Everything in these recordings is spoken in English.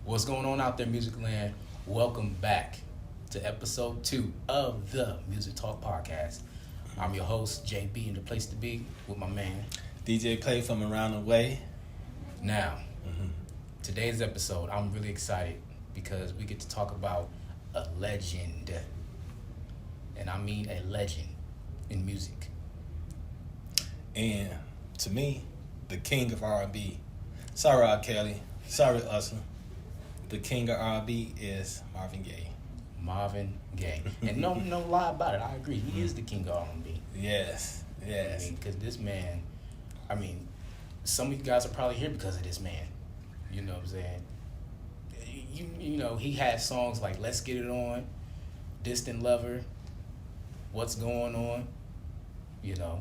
What's going on out there, Music Land? Welcome back to episode 2 of the Music Talk Podcast. I'm your host, JB, in the place to be with my man DJ Play from around the way. Now, today's episode, I'm really excited because we get to talk about a legend. And I mean a legend in music. And to me, the king of R&B. Sorry, R. Kelly. Sorry, Usher. The king of R&B is Marvin Gaye. Marvin Gaye. And no lie about it. I agree. He is the king of R&B. Yes. I mean, because this man, some of you guys are probably here because of this man. You know what I'm saying? You know, he had songs like Let's Get It On, Distant Lover, What's Going On, you know.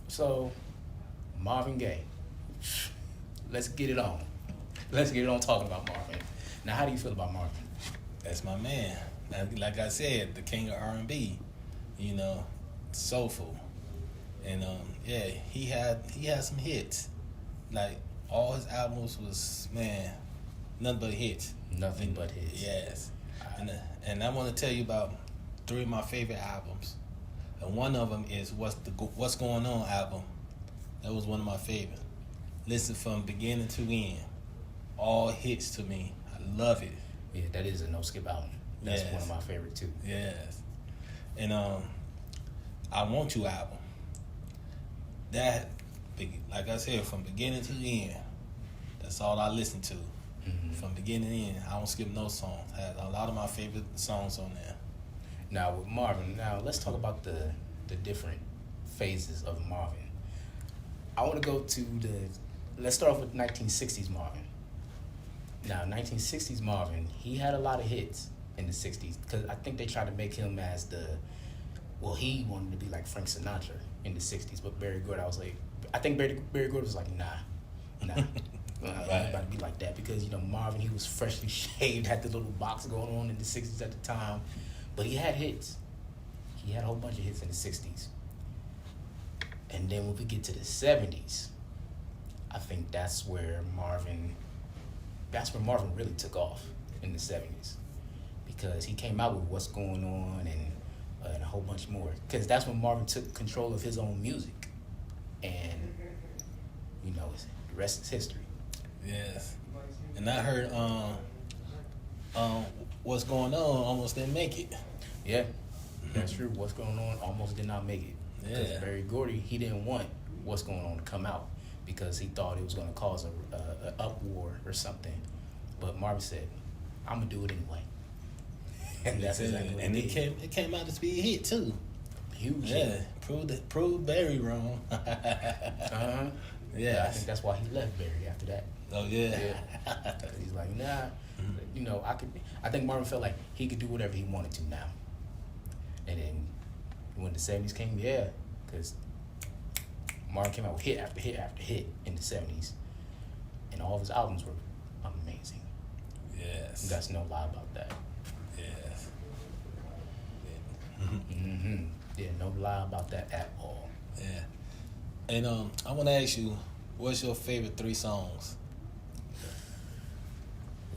So, Marvin Gaye. Let's get it on. Let's get it on talking about Marvin. Now, how do you feel about Marvin? That's my man. Like I said, the king of R&B. You know, soulful. And he had some hits. Like all his albums was nothing but hits. Nothing but hits. Yes. And I want to tell you about 3 of my favorite albums. And one of them is What's Going On album. That was one of my favorites. Listen from beginning to end. All hits to me. I love it. Yeah, that is a no skip album. That's one of my favorite too. Yes. And I Want You album. That, like I said, from beginning to end, that's all I listen to. Mm-hmm. From beginning to end, I don't skip no songs. I had a lot of my favorite songs on there. Now with Marvin, let's talk about the different phases of Marvin. I want to go to let's start off with 1960s Marvin. Now, 1960s Marvin, he had a lot of hits in the 60s because I think they tried to make him as he wanted to be like Frank Sinatra in the 60s, but Barry Gordy, I think Barry Gordy was like, nah. I'm not about to be like that because, you know, Marvin, he was freshly shaved, had the little box going on in the 60s at the time, but he had hits. He had a whole bunch of hits in the 60s. And then when we get to the 70s, I think that's where Marvin really took off in the 70s because he came out with What's Going On and a whole bunch more. Because that's when Marvin took control of his own music. And, you know, the rest is history. Yes. And I heard What's Going On almost didn't make it. Yeah, that's true. What's Going On almost did not make it. Because Barry Gordy, he didn't want What's Going On to come out because he thought it was going to cause an uproar or something. But Marvin said, I'm going to do it anyway. And that's exactly what he did. It came out to be a hit, too. Huge hit. Proved Barry wrong. Uh-huh. Yeah. I think that's why he left Barry after that. Oh, yeah. He's like, nah, you know, I think Marvin felt like he could do whatever he wanted to now. And then when the 70s came, because Marvin came out with hit after hit after hit in the 70s. And all of his albums were amazing. Yes. That's no lie about that. Yes. Mm-hmm. Yeah, no lie about that at all. Yeah. And I want to ask you, what's your favorite 3 songs?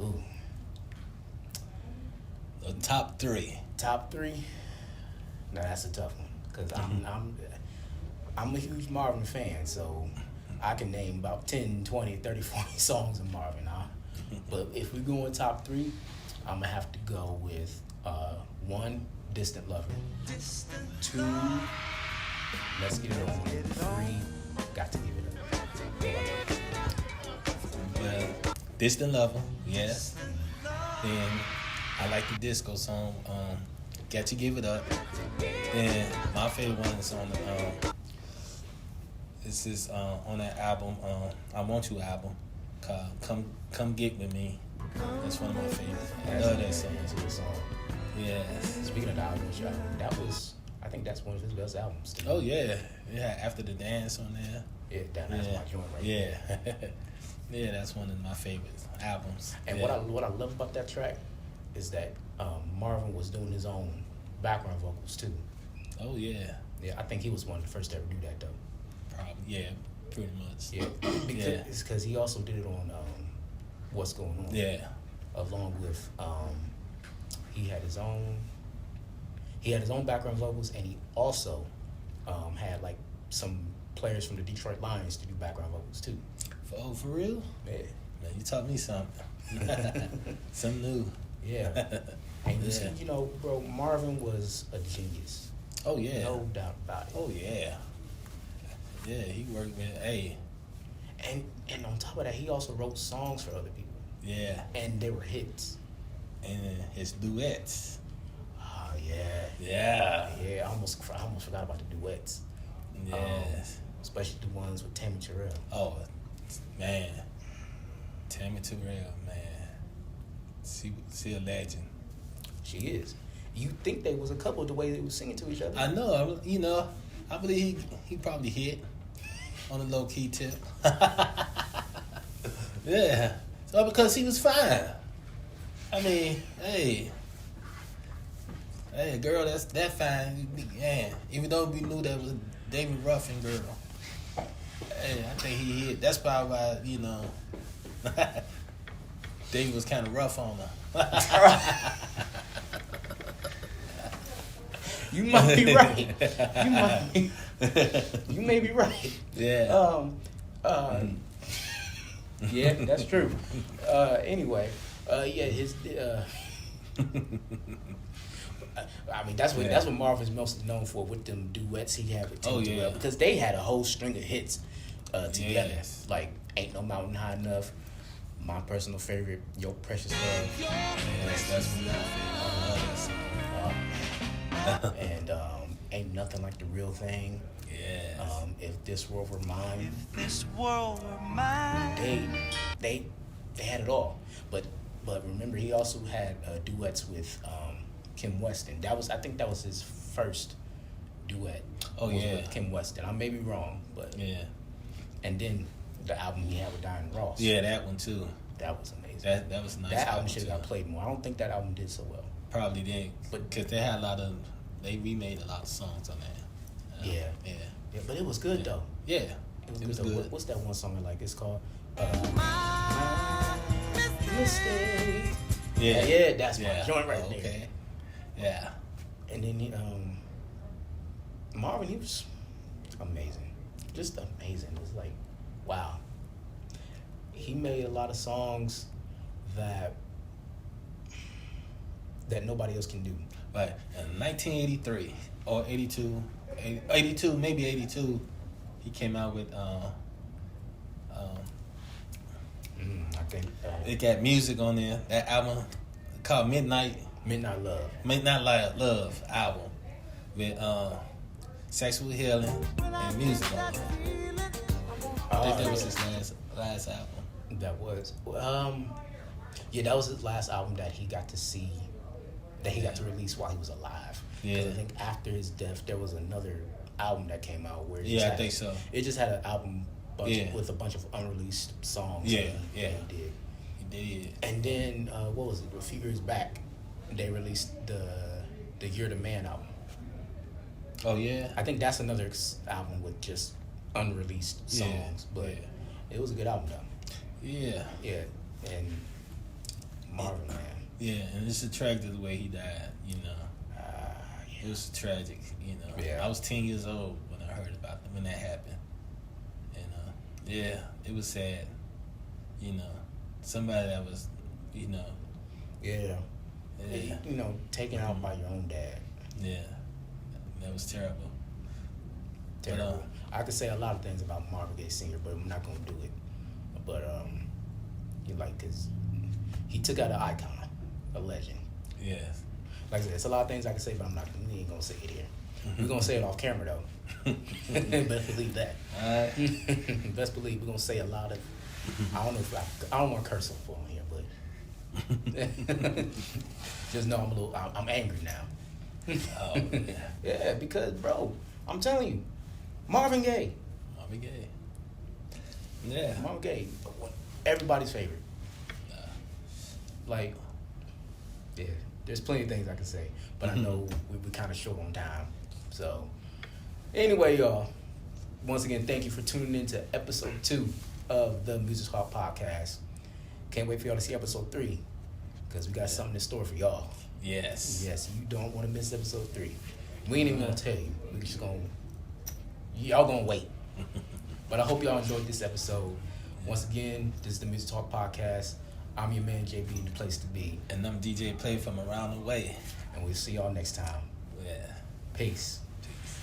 Ooh. The top 3. Top 3? No, that's a tough one. Because I'm a huge Marvin fan, so I can name about 10, 20, 30, 40 songs of Marvin. But if we go in top 3, I'm going to have to go with 1, Distant Lover. 2, Let's Get It On. 3, Got to Give It Up. Well, Distant Lover, yes. Then I like the disco song, Got to Give It Up. Then my favorite one is on on that album, I Want You album, called Come Get With Me. That's one of my favorites. I love that song. That's a good song. Yeah. Speaking of the album, I think that's one of his best albums. Oh, yeah. Yeah, After the Dance on there. Yeah, that's my joint right there. Yeah. Yeah, that's one of my favorite albums. And what I love about that track is that Marvin was doing his own background vocals too. Oh, yeah. Yeah, I think he was one of the first to ever do that though. Probably, yeah, pretty much. Yeah, because he also did it on What's Going On. Yeah. along with he had his own background vocals, and he also had like some players from the Detroit Lions to do background vocals too. For real? Yeah. Man, you taught me something. Something new. Yeah. And you see, bro, Marvin was a genius. Oh yeah. No doubt about it. Oh yeah. Yeah, he worked with And on top of that, he also wrote songs for other people. Yeah. And they were hits. And his duets. Oh yeah. Yeah. Yeah, I almost forgot about the duets. Yes. Especially the ones with Tammy Terrell. Oh, man. Tammy Terrell, man. She a legend. She is. You think they was a couple the way they was singing to each other? I know. I believe he probably hit on a low key tip. Yeah. So because he was fine. I mean, hey, girl, that's that fine. Yeah. Even though we knew that was David Ruffin girl. Hey, I think he hit. That's probably why, David was kind of rough on her. You might be right. You may be right. Yeah. Yeah, that's true. Anyway, his. I mean, that's what Marvin's most known for, with them duets he had with Tim Terrell, because they had a whole string of hits together. Yes. Like "Ain't No Mountain High Enough," my personal favorite, "Your Precious Love." That's one of my favorites. And "Ain't Nothing Like the Real Thing." Yes. "If This World Were Mine." If this world were mine. They had it all. But remember, he also had duets with Kim Weston. I think that was his first duet. Oh, yeah. With Kim Weston. I may be wrong, but Yeah. And then the album he had with Diana Ross. Yeah, that one too. That was amazing. That was a nice. That album should have too. got played more. I don't think that album did so well. Probably did, But- because they remade a lot of songs on that. Yeah. Yeah. Yeah, but it was good though. Yeah. It was It was good. good. What's that one song I like? It's called Mistake. Yeah. Yeah, that's my joint right there. Okay. Yeah. And then Marvin, he was amazing. Just amazing. It's like, wow. He made a lot of songs that nobody else can do. But in 1983 or 82, maybe 82, he came out with I think it got music on there. That album called Midnight Love album with sexual healing and music on there. I think that was his last album. That was. Yeah, that was his last album that he got to see, that he got to release while he was alive. Yeah. 'Cause I think after his death, there was another album that came out where I think so. It just had an album Yeah. with a bunch of unreleased songs. Yeah, that he did. He did. And then what was it? A few years back, they released the You're the Man album. Oh yeah. I think that's another album with just unreleased songs, but it was a good album though. Yeah. Yeah, and Marvin, man. Yeah, and it's tragic the way he died. Yeah. It was tragic. Yeah. I was 10 years old when I heard about it, when that happened, and yeah, it was sad. Somebody that was, Yeah. yeah, Taken out by your own dad. yeah, that was terrible. Terrible. I could say a lot of things about Marvin Gaye Sr., but I'm not gonna do it. But cause he took out an icon, a legend. Yes. Like I said, it's a lot of things I can say, but we ain't gonna say it here. We're gonna say it off camera though. Best believe that. All right. Best believe we're gonna say a lot of. I don't know if I don't want to curse on here, but just know I'm angry now. Oh yeah. Yeah, because bro, I'm telling you, Marvin Gaye. Marvin Gaye. Yeah. Marvin Gaye, everybody's favorite. Like, yeah, there's plenty of things I can say, but I know we're kind of short on time. So, anyway, y'all, once again, thank you for tuning in to episode 2 of the Music Hall Podcast. Can't wait for y'all to see episode 3. because we got something in store for y'all. Yes. Yes, you don't want to miss episode 3. We ain't even gonna tell you. We just gonna, y'all gonna wait. But I hope y'all enjoyed this episode. Once again, this is the Music Talk Podcast. I'm your man JB, the place to be. And I'm DJ Play from around the way. And we'll see y'all next time. Yeah. Peace. Peace.